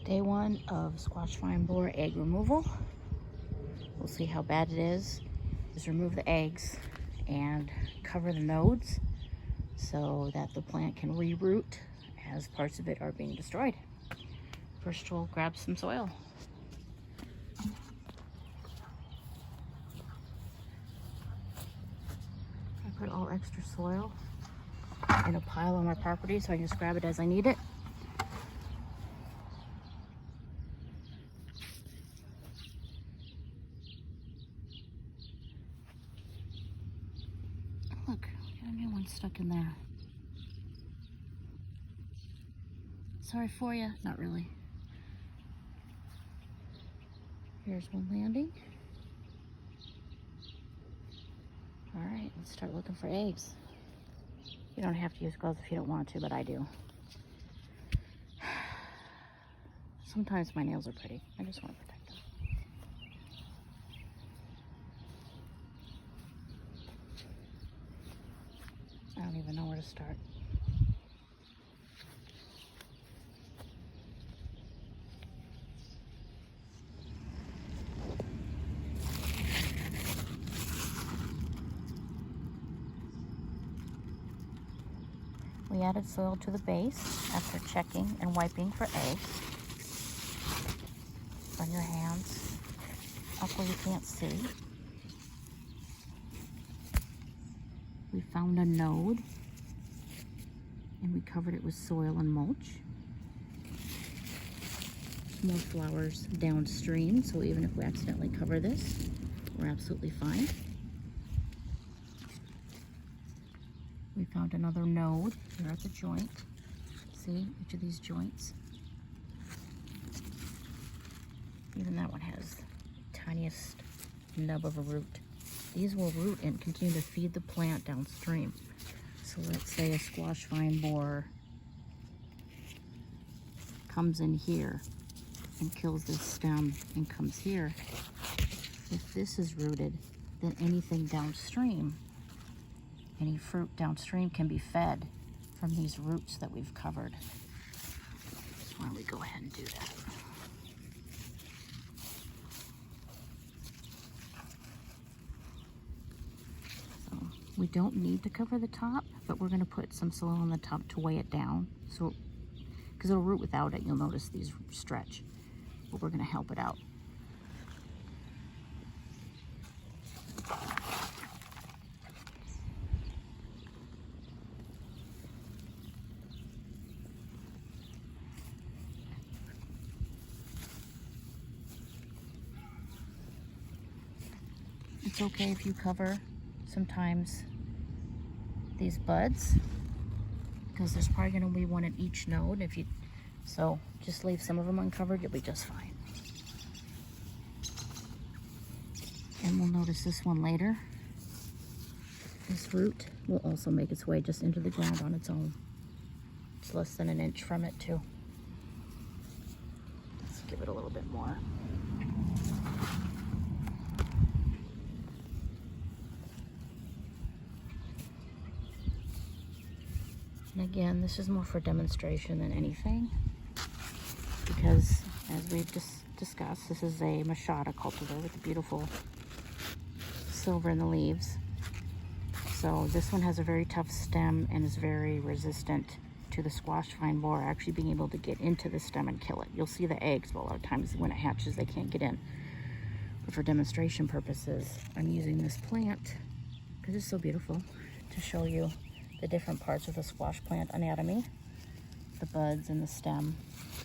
Day 1 of squash vine borer egg removal. We'll see how bad it is. Just remove the eggs and cover the nodes so that the plant can reroot as parts of it are being destroyed. First we'll grab some soil. I put all extra soil in a pile on my property so I can just grab it as I need it. Look, we got a new one stuck in there. Sorry for you. Not really. Here's one landing. All right, let's start looking for eggs. You don't have to use gloves if you don't want to, but I do. Sometimes my nails are pretty. I just want to protect them. I don't even know where to start. We added soil to the base after checking and wiping for eggs. Run your hands up where you can't see. We found a node and we covered it with soil and mulch. More flowers downstream, so even if we accidentally cover this, we're absolutely fine. We found another node here at the joint. See each of these joints? Even that one has the tiniest nub of a root. These will root and continue to feed the plant downstream. So let's say a squash vine borer comes in here and kills this stem and comes here. If this is rooted, then anything downstream, any fruit downstream can be fed from these roots that we've covered. So why don't we go ahead and do that? So we don't need to cover the top, but we're going to put some soil on the top to weigh it down. So, because it'll root without it, you'll notice these stretch, but we're going to help it out. It's okay if you cover sometimes these buds, because there's probably going to be one at each node. So just leave some of them uncovered, you'll be just fine. And we'll notice this one later. This root will also make its way just into the ground on its own. It's less than an inch from it too. Let's give it a little bit more. And again, this is more for demonstration than anything, because as we've just discussed, this is a machata cultivar with a beautiful silver in the leaves. So this one has a very tough stem and is very resistant to the squash vine borer actually being able to get into the stem and kill it. You'll see the eggs, but a lot of times when it hatches, they can't get in. But for demonstration purposes, I'm using this plant, because it's so beautiful, to show you the different parts of the squash plant anatomy, the buds and the stem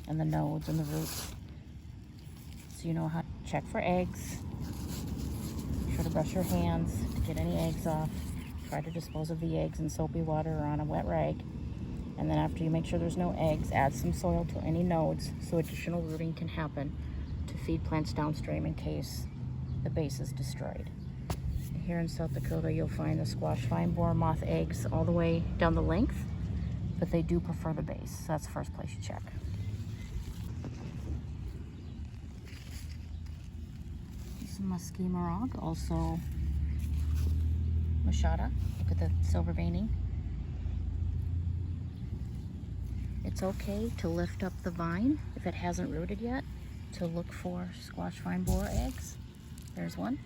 and the nodes and the roots. So you know how to check for eggs. Be sure to brush your hands to get any eggs off. Try to dispose of the eggs in soapy water or on a wet rag. And then after you make sure there's no eggs, add some soil to any nodes so additional rooting can happen to feed plants downstream in case the base is destroyed. Here in South Dakota, you'll find the squash vine borer moth eggs all the way down the length, but they do prefer the base. So that's the first place you check. Some musky marag, also machata. Look at the silver veining. It's okay to lift up the vine if it hasn't rooted yet to look for squash vine borer eggs. There's one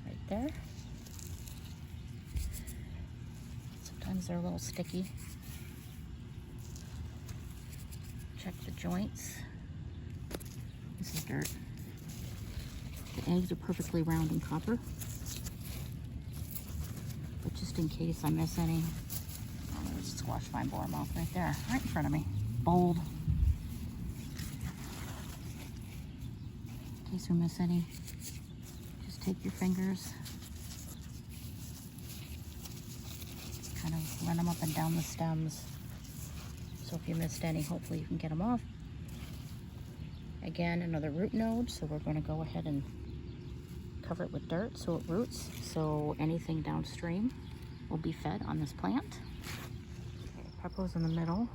right there. Sometimes they're a little sticky. Check the joints. This is dirt. The eggs are perfectly round and copper. But just in case I miss any, oh, there's a squash vine borer moth right there, right in front of me. Bold. In case we miss any, just take your fingers, kind of run them up and down the stems. So if you missed any, hopefully you can get them off. Again, another root node, so we're going to go ahead and cover it with dirt so it roots, so anything downstream will be fed on this plant. Okay, Peppo's in the middle.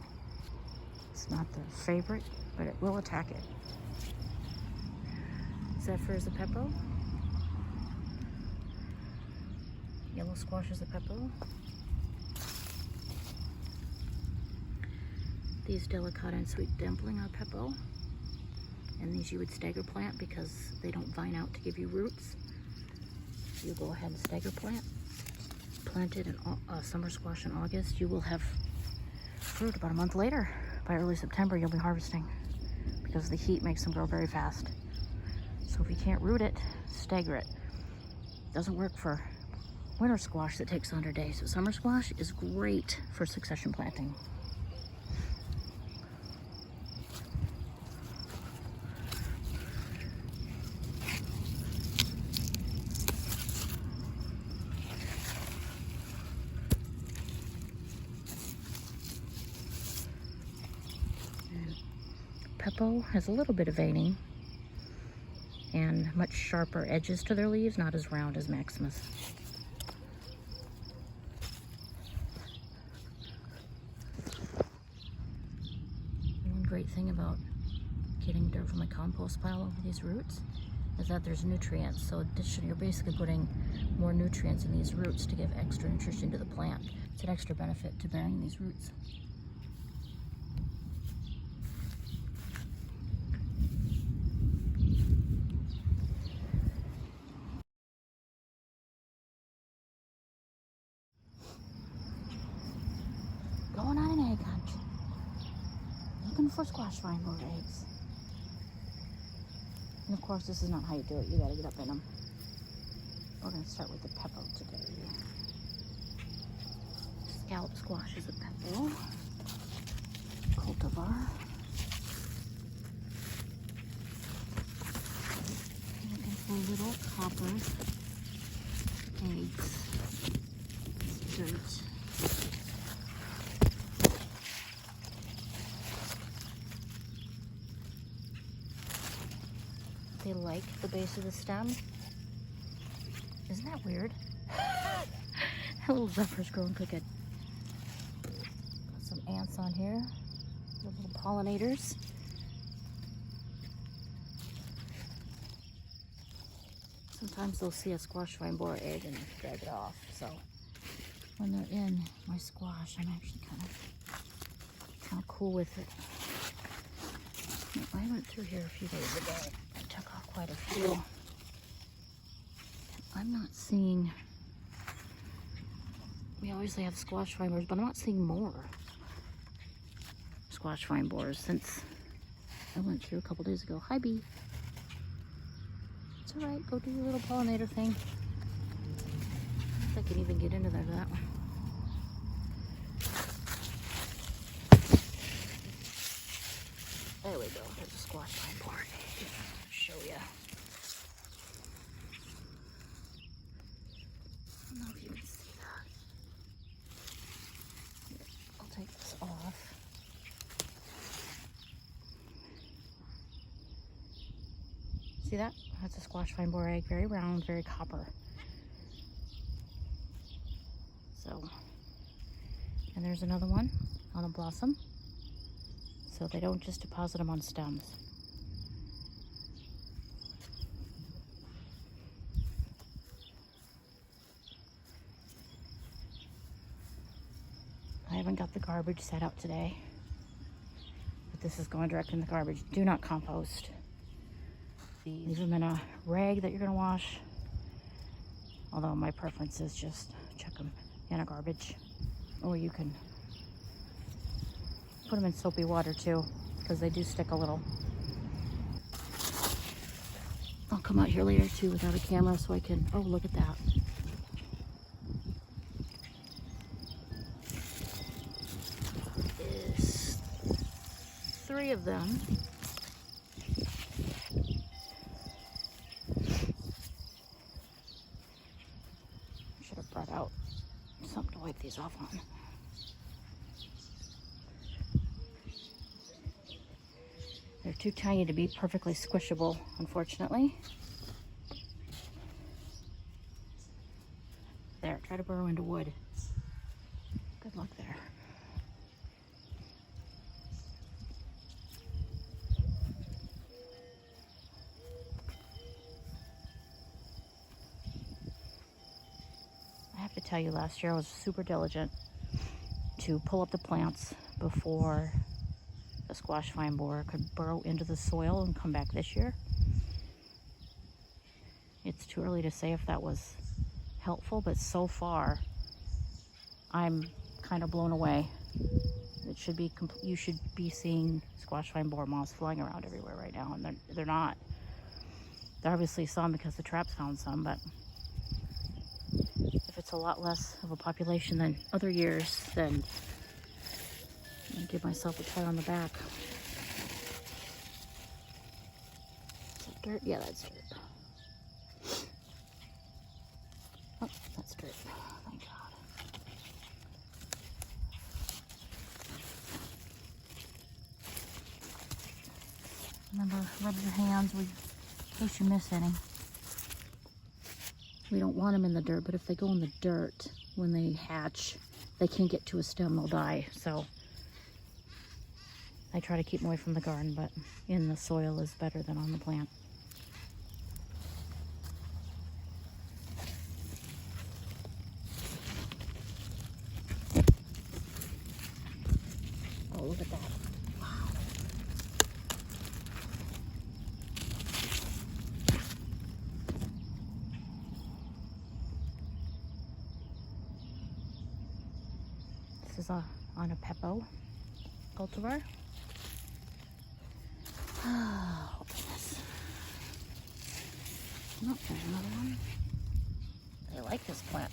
It's not the favorite, but it will attack it. Zephyr is a Peppo. Yellow squash is a Peppo. These delicata and sweet dumpling are Peppo. And these you would stagger plant because they don't vine out to give you roots. You go ahead and stagger plant. Planted in summer squash in August, you will have fruit about a month later. By early September, you'll be harvesting because the heat makes them grow very fast. So if you can't root it, stagger it. Doesn't work for winter squash that takes 100 days. So summer squash is great for succession planting. Peppo has a little bit of veining and much sharper edges to their leaves, not as round as Maximus. One great thing about getting dirt from my compost pile over these roots is that there's nutrients. So you're basically putting more nutrients in these roots to give extra nutrition to the plant. It's an extra benefit to bearing these roots. Going on an egg hunt. Looking for squash vine borer eggs. And of course, this is not how you do it. You gotta get up in them. We're gonna start with the Peppo today. Scallop squash is a Peppo. Cultivar. Looking for little copper eggs. Dirt. They like the base of the stem. Isn't that weird? That little zephyr's growing crooked. Got some ants on here. Little pollinators. Sometimes they'll see a squash vine borer egg and drag it off. So when they're in my squash, I'm actually kind of cool with it. I went through here a few days ago. I took off quite a few. I'm not seeing, we always have squash vine borers, but I'm not seeing more squash vine borers since I went through a couple days ago. Hi, bee. It's all right. Go do your little pollinator thing. I can even get into there that one. There we go. There's a squash vine borer egg. I'll show you. I don't know if you can see that. Here, I'll take this off. See that? That's a squash vine borer egg. Very round, very copper. So, and there's another one on a blossom. So they don't just deposit them on stems. I haven't got the garbage set out today. But this is going directly in the garbage. Do not compost. Leave them in a rag that you're gonna wash. Although my preference is just chuck them in a garbage. Or you can put them in soapy water too, because they do stick a little. I'll come out here later too without a camera so I can, oh, look at that. There's 3 of them. Should have brought out something to wipe these off on. They're too tiny to be perfectly squishable, unfortunately. There, try to burrow into wood. Good luck there. I have to tell you, last year I was super diligent to pull up the plants before the squash vine borer could burrow into the soil and come back this year. It's too early to say if that was helpful, but so far I'm kind of blown away. It should be you should be seeing squash vine borer moths flying around everywhere right now, and they're not. There are obviously some because the traps found some, but if it's a lot less of a population than other years, then I give myself a pat on the back. Is that dirt? Yeah, that's dirt. Oh, that's dirt. Thank God. Remember, rub your hands in case you miss any. We don't want them in the dirt, but if they go in the dirt, when they hatch, they can't get to a stem, they'll die. So I try to keep them away from the garden, but in the soil is better than on the plant. Oh, look at that. Wow. This is on a Peppo cultivar. Oh, goodness. Oh, there's another one. I like this plant.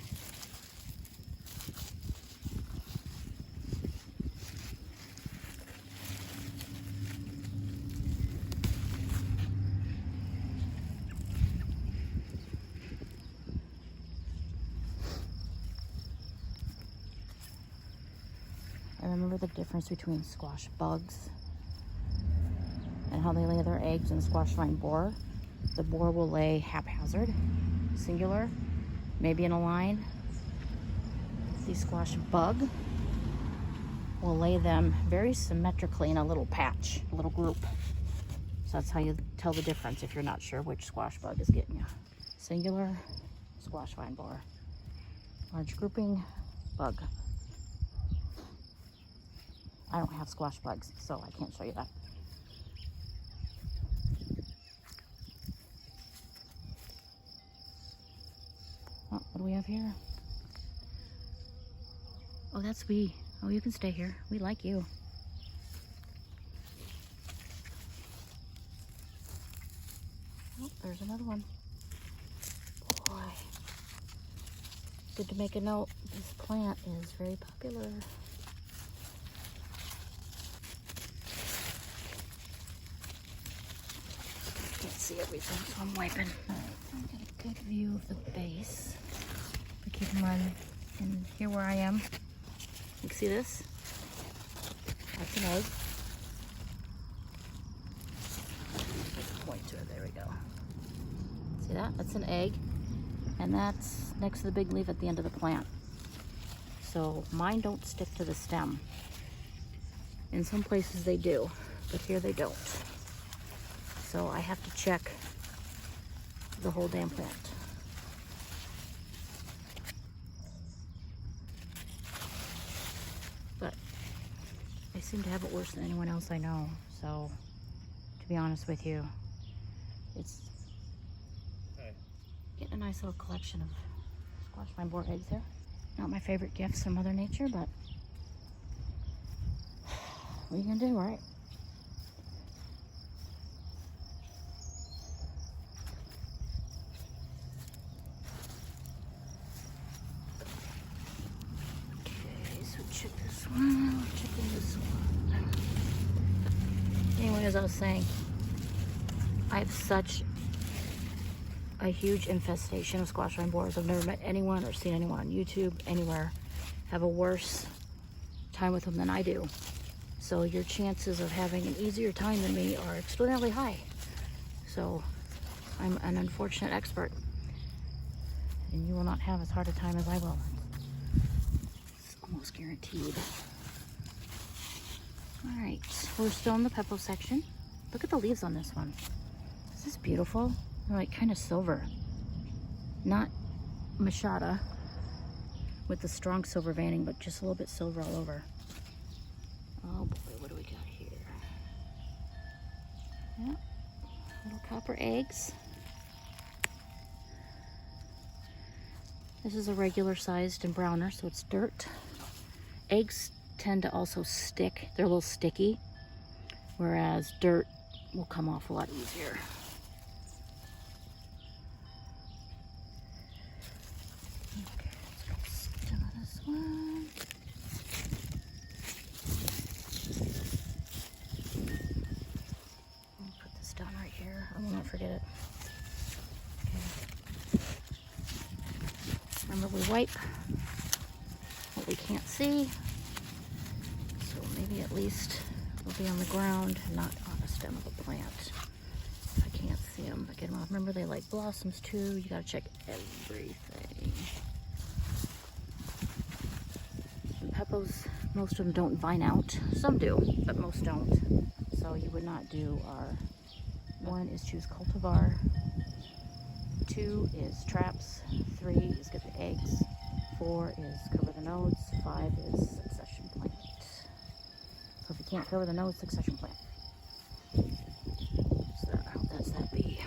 I remember the difference between squash bugs and how they lay their eggs in squash vine borer. The borer will lay haphazard, singular, maybe in a line. The squash bug will lay them very symmetrically in a little patch, a little group. So that's how you tell the difference if you're not sure which squash bug is getting you. Singular, squash vine borer. Large grouping, bug. I don't have squash bugs, so I can't show you that. Oh, what do we have here? Oh, that's we. Oh, you can stay here. We like you. Oh, there's another one. Boy. Good to make a note. This plant is very popular. Can't see everything, so I'm wiping. I'll get a good view of the base. But keep in mind, and here where I am, you can see this? That's an egg. Let's point to it, there we go. See that? That's an egg. And that's next to the big leaf at the end of the plant. So mine don't stick to the stem. In some places they do, but here they don't. So I have to check the whole damn plant. But seem to have it worse than anyone else I know. So, to be honest with you, it's getting a nice little collection of squash vine borer eggs there. Not my favorite gifts from Mother Nature, but what are you gonna do, right? Okay, so check this one. We're checking this one. Anyway, as I was saying, I have such a huge infestation of squash vine borers. I've never met anyone or seen anyone on YouTube, anywhere, have a worse time with them than I do. So your chances of having an easier time than me are extraordinarily high. So I'm an unfortunate expert, and you will not have as hard a time as I will. It's almost guaranteed. All right, we're still in the pepo section. Look at the leaves on this one. This is beautiful. They're like kind of silver, not machata with the strong silver veining, but just a little bit silver all over. Oh boy, what do we got here? Yeah, little copper eggs. This is a regular sized and browner, so it's dirt. Eggs tend to also stick. They're a little sticky, whereas dirt will come off a lot easier. Forget it. Okay. Remember, we wipe what we can't see, so maybe at least we'll be on the ground, not on the stem of a plant. If I can't see them, but get them off. Remember, they like blossoms too. You gotta check everything. And pepos, most of them don't vine out. Some do, but most don't. So you would not do our 1 is choose cultivar, 2 is traps, 3 is get the eggs, 4 is cover the nodes, 5 is succession plant. So if you can't cover the nodes, succession plant. So that's that B.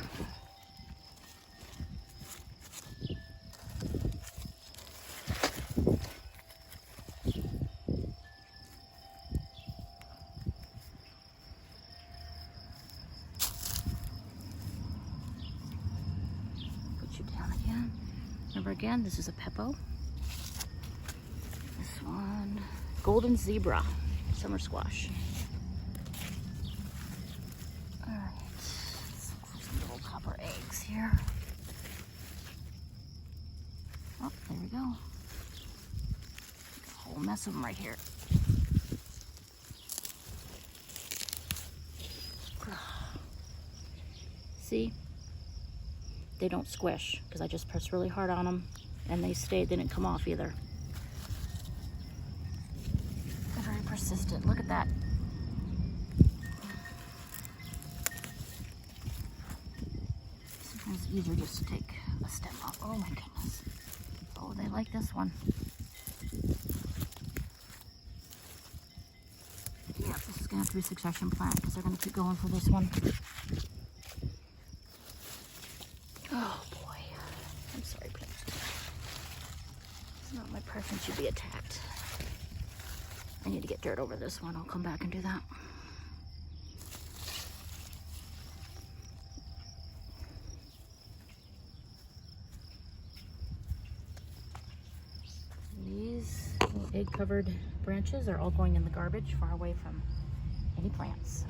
Remember again, this is a pepo. This one, golden zebra, summer squash. All right, let's look for some little copper eggs here. Oh, there we go. A whole mess of them right here. See? They don't squish because I just pressed really hard on them and they stayed. They didn't come off either. They're very persistent. Look at that. Sometimes it's easier just to take a stem off. Oh my goodness. Oh, they like this one. Yeah, this is going to have to be a succession plant because they're going to keep going for this one. Oh boy, I'm sorry, plant. It's not my preference you be attacked. I need to get dirt over this one. I'll come back and do that. These little egg-covered branches are all going in the garbage far away from any plants.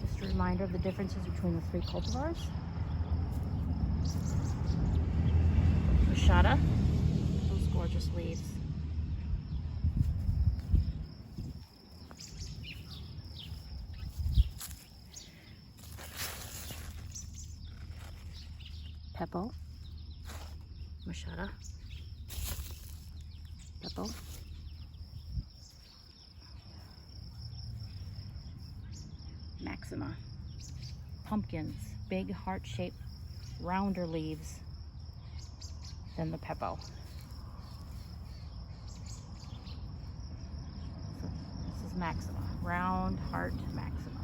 Just a reminder of the differences between the 3 cultivars. Machata, those gorgeous leaves. Pepo, Machata, Pepo, Maxima, pumpkins, big heart-shaped, rounder leaves than the Pepo. is Maxima, round heart Maxima.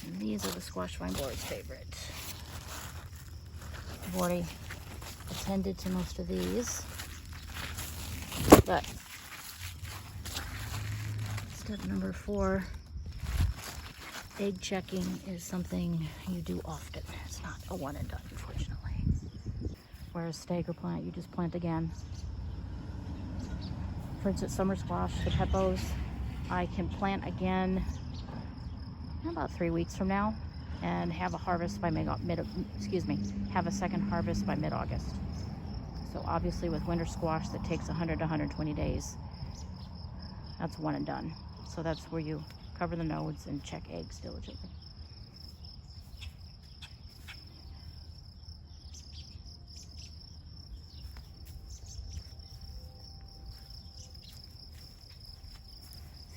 And these are the squash vine boar's favorite. I've already attended to most of these, but step number 4, egg checking, is something you do often. It's not a one and done, unfortunately. Whereas stagger plant, you just plant again. For instance, summer squash, the peppos, I can plant again about 3 weeks from now and have a harvest by have a second harvest by mid-August. So obviously with winter squash that takes 100 to 120 days, that's one and done. So that's where you cover the nodes and check eggs diligently.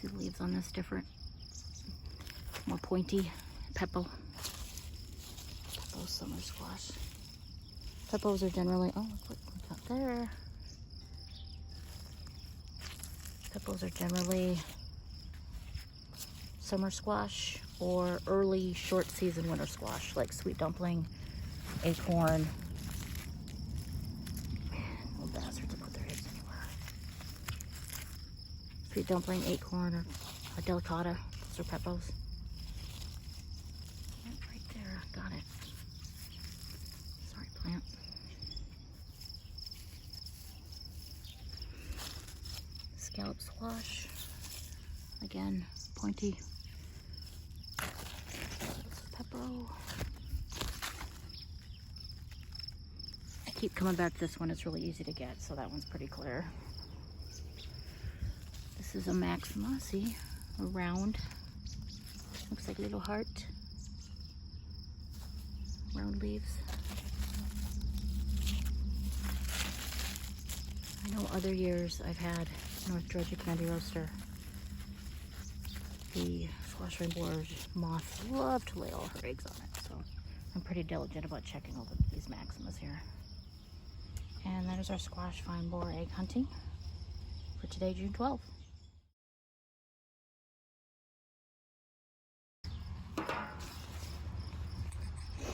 See the leaves on this different, more pointy. Peppo summer squash. Peppos are generally, oh look what we got there. Peppos are generally summer squash or early short season winter squash, like sweet dumpling, acorn. Little bastards to put their eggs anywhere. Sweet dumpling, acorn, or a delicata. Those are peppos. Right there, got it. Sorry, plant. Scallop squash. Again, pointy. Peppo. I keep coming back to this one. It's really easy to get, so that one's pretty clear. This is a Maxima, see? A round. Looks like a little heart. Round leaves. I know other years I've had North Georgia Candy Roaster. The squash vine board moth love to lay all her eggs on it, so I'm pretty diligent about checking over these Maximas here. And that is our squash vine borer egg hunting for today, June 12th.